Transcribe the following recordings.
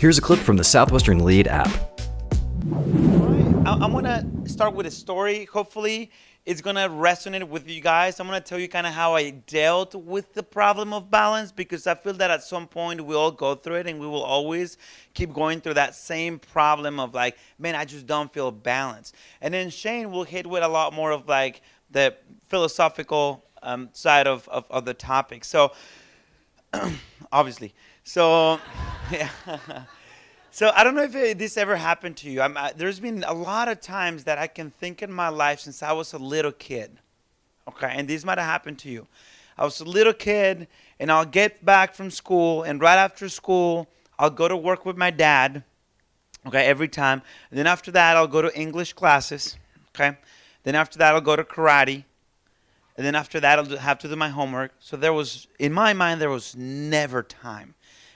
Here's a clip from the Southwestern Lead app. I'm going to start with a story. Hopefully, it's going to resonate with you guys. I'm going to tell you kind of how I dealt with the problem of balance, because I feel that at some point we all go through it and we will always keep going through that same problem of like, man, I just don't feel balanced. And then Shane will hit with a lot more of like the philosophical side of the topic. So, obviously. So, yeah. So I don't know if this ever happened to you. There's been a lot of times that I can think in my life since I was a little kid. Okay, and this might have happened to you. I was a little kid, and I'll get back from school, and right after school, I'll go to work with my dad. Okay, every time. And then after that, I'll go to English classes. Okay, then after that, I'll go to karate. And then after that, I'll have to do my homework. So in my mind, there was never time.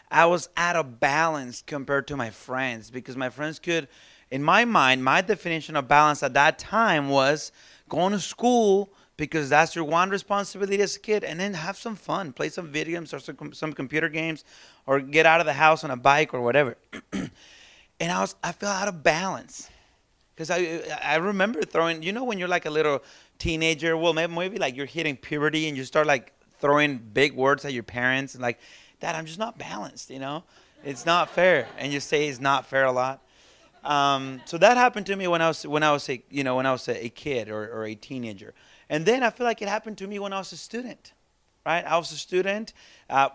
I was out of balance compared to my friends, because my friends could, in my mind, my definition of balance at that time was going to school because that's your one responsibility as a kid, and then have some fun, play some video games or some computer games, or get out of the house on a bike or whatever. And I felt out of balance, because I remember throwing, when you're like a little teenager, well, maybe like you're hitting puberty and you start like throwing big words at your parents and like, Dad, I'm just not balanced, It's not fair. And you say it's not fair a lot. So that happened to me when I was a kid or a teenager. And then I feel like it happened to me when I was a student, right? I was a student,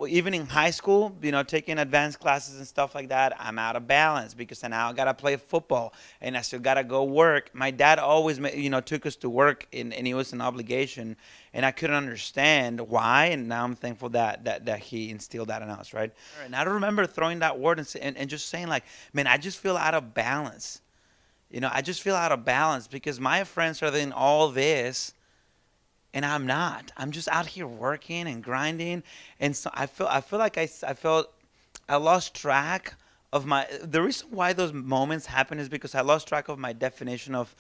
even in high school, taking advanced classes and stuff like that. I'm out of balance because now I got to play football and I still got to go work. My dad always, took us to work, and it was an obligation. And I couldn't understand why, and now I'm thankful that he instilled that in us, right? And I remember throwing that word and just saying like, man, I just feel out of balance. I just feel out of balance because my friends are doing all this, and I'm not. I'm just out here working and grinding, and so I feel like I lost track of the reason why those moments happen is because I lost track of my definition of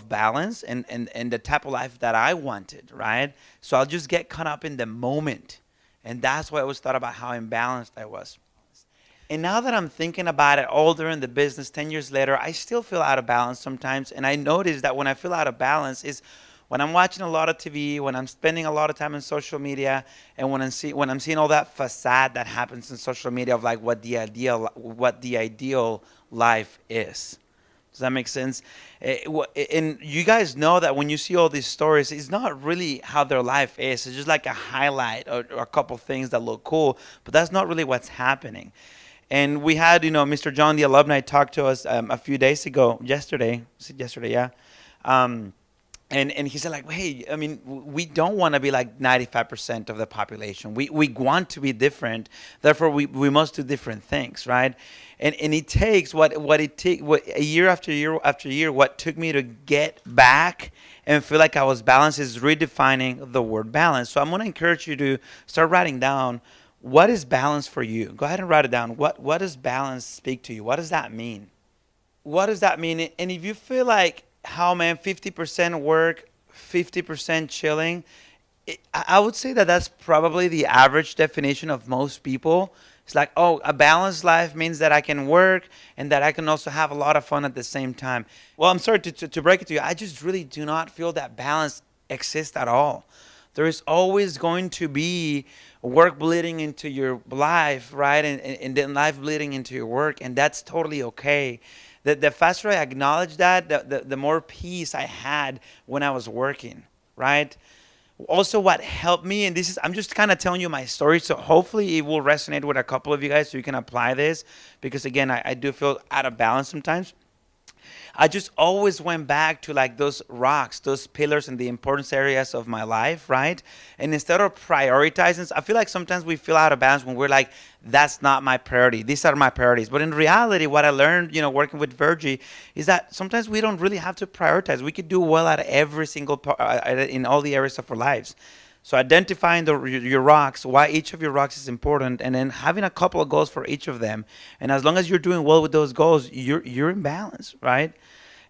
balance and the type of life that I wanted, right? So I'll just get caught up in the moment. And that's why I always thought about how imbalanced I was. And now that I'm thinking about it older in the business, 10 years later, I still feel out of balance sometimes. And I notice that when I feel out of balance is when I'm watching a lot of TV, when I'm spending a lot of time on social media, and when I'm seeing all that facade that happens in social media of like what the ideal life is. Does that make sense? And you guys know that when you see all these stories, it's not really how their life is. It's just like a highlight or a couple things that look cool, but that's not really what's happening. And we had, Mr. John, the alumni, talk to us a few days ago, yesterday, yeah. And he said, like, hey, I mean, we don't want to be like 95% of the population. We want to be different. Therefore, we must do different things, right? And it takes what year after year after year, what took me to get back and feel like I was balanced is redefining the word balance. So I'm going to encourage you to start writing down, what is balance for you? Go ahead and write it down. What does balance speak to you? What does that mean? What does that mean? And if you feel like, how, man, 50% work, 50% chilling, I would say that that's probably the average definition of most people. It's like, oh, a balanced life means that I can work and that I can also have a lot of fun at the same time. Well, I'm sorry to break it to you. I just really do not feel that balance exists at all. There is always going to be work bleeding into your life, right? And then life bleeding into your work, and that's totally okay. The faster I acknowledge that, the more peace I had when I was working, right? Also, what helped me, and I'm just kind of telling you my story, so hopefully it will resonate with a couple of you guys so you can apply this, because again, I do feel out of balance sometimes. I just always went back to like those rocks, those pillars in the importance areas of my life, right? And instead of prioritizing, I feel like sometimes we feel out of balance when we're like, that's not my priority. These are my priorities. But in reality, what I learned, working with Virgie, is that sometimes we don't really have to prioritize. We could do well at every single in all the areas of our lives. So identifying your rocks, why each of your rocks is important, and then having a couple of goals for each of them. And as long as you're doing well with those goals, you're in balance, right?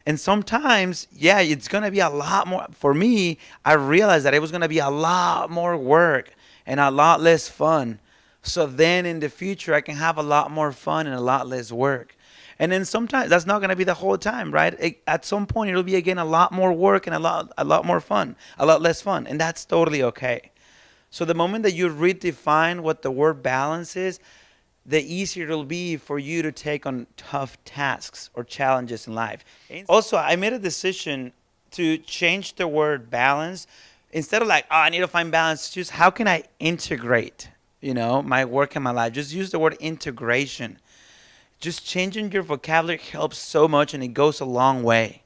And sometimes, yeah, it's going to be a lot more. For me, I realized that it was going to be a lot more work and a lot less fun. So then in the future, I can have a lot more fun and a lot less work. And then sometimes that's not going to be the whole time, right? At some point, it'll be again a lot more work and a lot more fun, a lot less fun. And that's totally okay. So the moment that you redefine what the word balance is, the easier it'll be for you to take on tough tasks or challenges in life. Also, I made a decision to change the word balance. Instead of like, oh, I need to find balance, just how can I integrate, my work and my life? Just use the word integration. Just changing your vocabulary helps so much, and it goes a long way.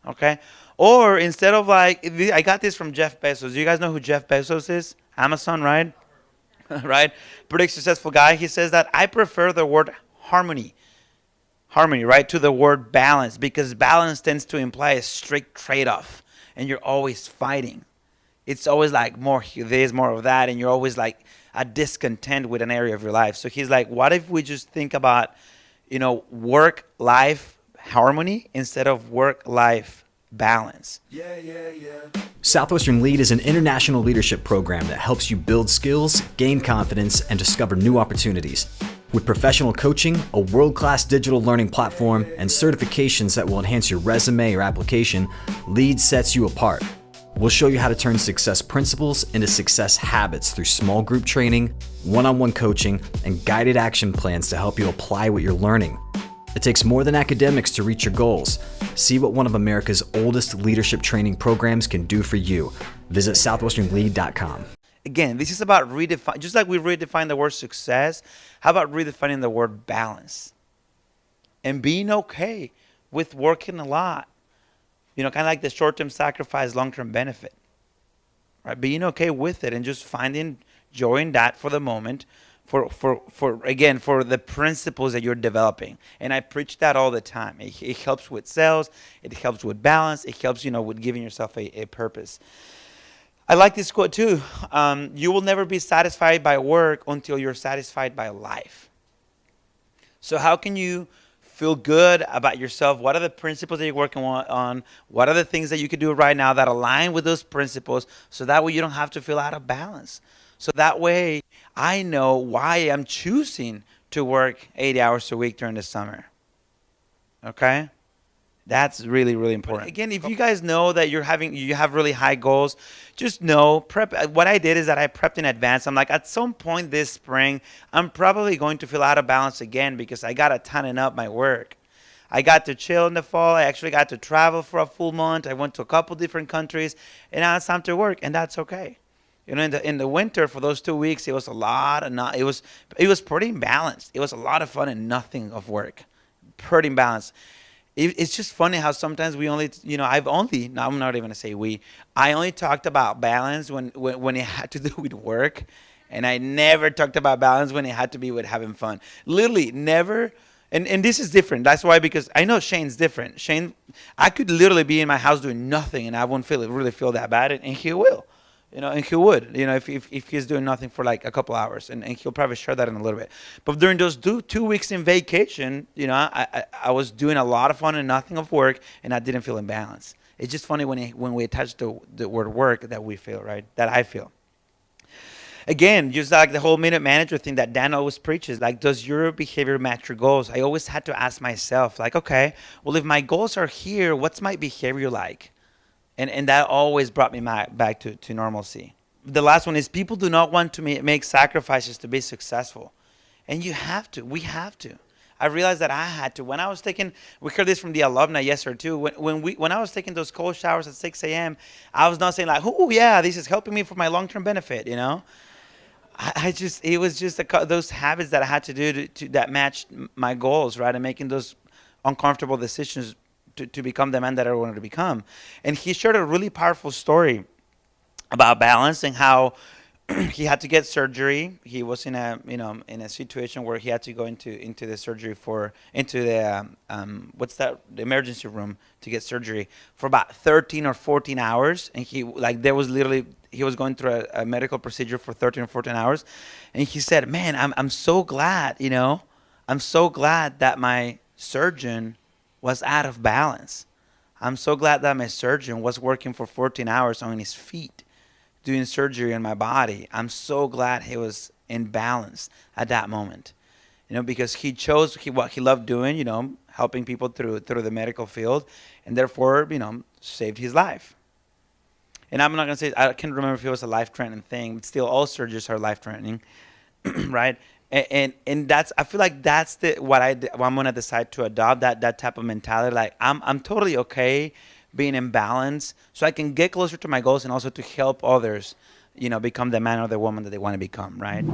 Okay? Or instead of like, I got this from Jeff Bezos. You guys know who Jeff Bezos is? Amazon, right? Right? Pretty successful guy. He says that I prefer the word harmony. Harmony, right? To the word balance, because balance tends to imply a strict trade-off, and you're always fighting. It's always like more this, more of that, and you're always like a discontent with an area of your life. So he's like, what if we just think about, work-life harmony instead of work-life balance? Southwestern Lead is an international leadership program that helps you build skills, gain confidence, and discover new opportunities. With professional coaching, a world-class digital learning platform, and certifications that will enhance your resume or application, Lead sets you apart. We'll show you how to turn success principles into success habits through small group training, one-on-one coaching, and guided action plans to help you apply what you're learning. It takes more than academics to reach your goals. See what one of America's oldest leadership training programs can do for you. Visit southwesternlead.com. Again, this is about redefine. Just like we redefine the word success, how about redefining the word balance? And being okay with working a lot. Kind of like the short-term sacrifice, long-term benefit. Right? Being okay with it and just finding joy in that for the moment, for the principles that you're developing. And I preach that all the time. It helps with sales. It helps with balance. It helps, with giving yourself a purpose. I like this quote too. You will never be satisfied by work until you're satisfied by life. So how can you feel good about yourself? What are the principles that you're working on? What are the things that you can do right now that align with those principles, so that way you don't have to feel out of balance? So that way I know why I'm choosing to work 80 hours a week during the summer. Okay? That's really, really important. Again, if you guys know that you have really high goals, just know, what I did is that I prepped in advance. I'm like, at some point this spring, I'm probably going to feel out of balance again, because I got to tighten up my work. I got to chill in the fall. I actually got to travel for a full month. I went to a couple different countries, and now it's time to work, and that's okay. In the winter, for those 2 weeks, it was a lot, and it was pretty imbalanced. It was a lot of fun and nothing of work. Pretty imbalanced. It's just funny how sometimes we only, I'm not even going to say we. I only talked about balance when it had to do with work. And I never talked about balance when it had to be with having fun. Literally never. And this is different. That's why, because I know Shane's different. Shane, I could literally be in my house doing nothing, and I won't really feel that bad. And he will. And he would, if he's doing nothing for like a couple hours, and he'll probably share that in a little bit. But during those 2 weeks in vacation, I was doing a lot of fun and nothing of work, and I didn't feel in balance. It's just funny when we attach the word work that we feel, right? That I feel. Again, just like the whole minute manager thing that Dan always preaches, like, does your behavior match your goals? I always had to ask myself, like, okay, well, if my goals are here, what's my behavior like? And that always brought me back to normalcy. The last one is, people do not want to make sacrifices to be successful. And you have to. We have to. I realized that I had to. When I was we heard this from the alumni yesterday too. When I was taking those cold showers at 6 a.m., I was not saying like, oh yeah, this is helping me for my long-term benefit, it was just those habits that I had to do that matched my goals, right? And making those uncomfortable decisions to become the man that I wanted to become. And he shared a really powerful story about balance and how he had to get surgery. He was in a situation where he had to go into the surgery the emergency room to get surgery for about 13 or 14 hours. And he was going through a medical procedure for 13 or 14 hours. And he said, man, I'm so glad, I'm so glad that my surgeon was out of balance. I'm so glad that my surgeon was working for 14 hours on his feet doing surgery on my body. I'm so glad he was in balance at that moment. Because he chose what he loved doing, helping people through the medical field, and therefore, saved his life. And I'm not gonna say, I can't remember if it was a life-threatening thing, but still, all surgeries are life-threatening, right? And that's, I feel like that's what I'm gonna decide to adopt, that type of mentality. Like I'm totally okay being in balance, so I can get closer to my goals and also to help others, become the man or the woman that they want to become, right?